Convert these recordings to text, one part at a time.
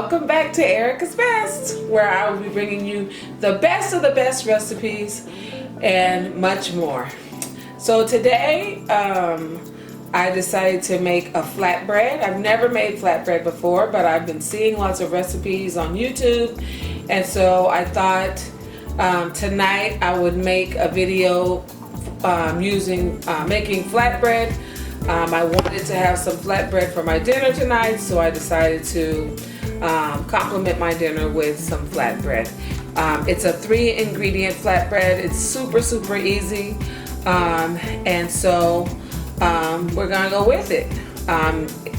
welcome back to Erika's Best, where I will be bringing you the best of the best recipes and much more. So today I decided to make a flatbread. I've never made flatbread before, but I've been seeing lots of recipes on YouTube, and so I thought tonight I would make a video making flatbread. I wanted to have some flatbread for my dinner tonight, so I decided to complement my dinner with some flatbread. It's a 3-ingredient flatbread. It's super easy, and so we're gonna go with it.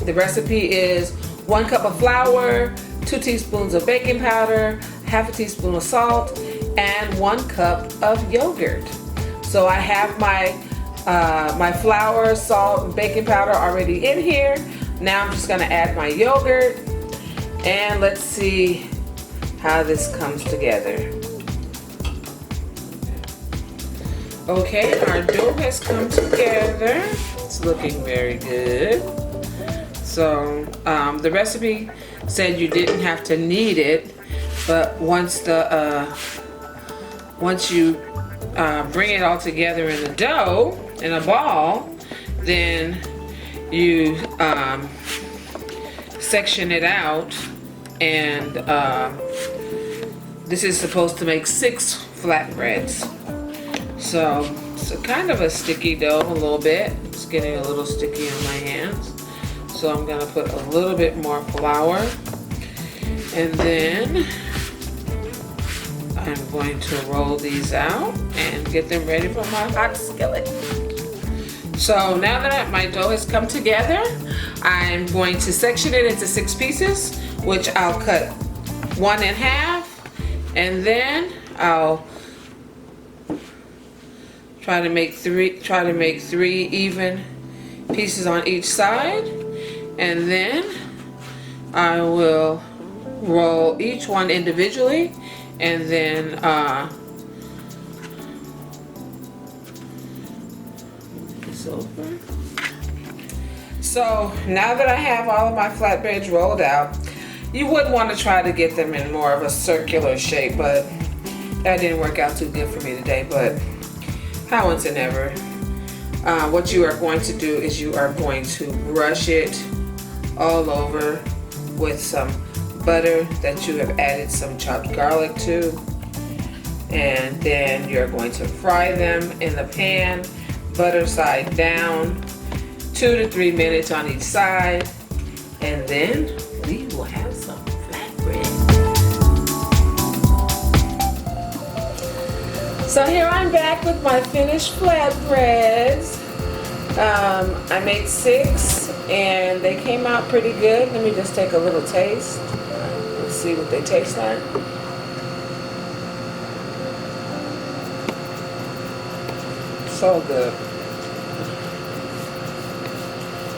The recipe is 1 cup of flour, 2 teaspoons of baking powder, half a teaspoon of salt, and 1 cup of yogurt. So I have my flour, salt, and baking powder already in here. Now I'm just gonna add my yogurt, and let's see how this comes together. Okay, our dough has come together. It's looking very good. So the recipe said you didn't have to knead it, but once you bring it all together in the dough, in a ball, then you section it out, and this is supposed to make 6 flatbreads. So it's kind of a sticky dough a little bit. It's getting a little sticky on my hands. So I'm gonna put a little bit more flour, and then I'm going to roll these out and get them ready for my hot skillet. So now that my dough has come together, I'm going to section it into 6 pieces, which I'll cut 1 in half, and then I'll try to make 3 even pieces on each side, and then I will roll each one individually, and then this over. So now that I have all of my flatbreads rolled out, you would want to try to get them in more of a circular shape, but that didn't work out too good for me today. But how once and ever. What you are going to do is you are going to brush it all over with some butter that you have added some chopped garlic to, and then you're going to fry them in the pan, butter side down, 2 to 3 minutes on each side, and then we will have some flatbread. So here I'm back with my finished flatbreads. I made 6 and they came out pretty good. Let me just take a little taste. Let's see what they taste like. So good.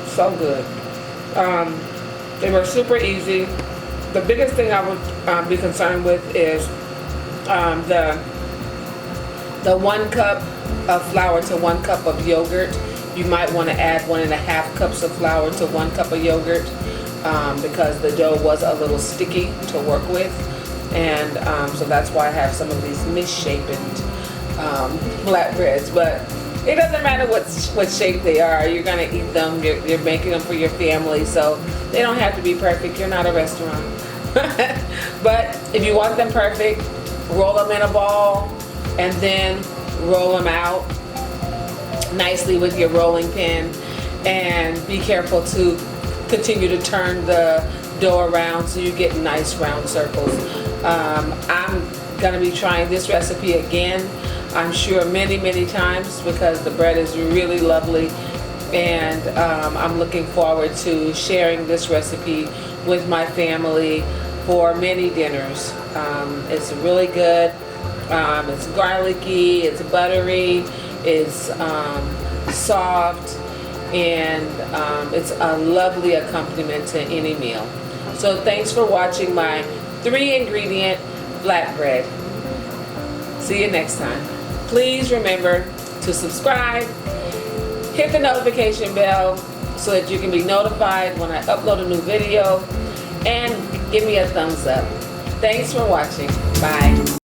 So good. They were super easy. The biggest thing I would be concerned with is the 1 cup of flour to 1 cup of yogurt. You might want to add 1.5 cups of flour to 1 cup of yogurt because the dough was a little sticky to work with, and so that's why I have some of these misshapen flatbreads. But it doesn't matter what shape they are. You're gonna eat them. You're making them for your family, so they don't have to be perfect. You're not a restaurant. But if you want them perfect, roll them in a ball and then roll them out nicely with your rolling pin, and be careful to continue to turn the dough around so you get nice round circles. I'm gonna be trying this recipe again, I'm sure many times, because the bread is really lovely, and I'm looking forward to sharing this recipe with my family for many dinners. It's really good. It's garlicky, it's buttery, it's soft, and it's a lovely accompaniment to any meal. So thanks for watching my 3-ingredient flatbread. See you next time. Please remember to subscribe, hit the notification bell so that you can be notified when I upload a new video, and give me a thumbs up. Thanks for watching. Bye.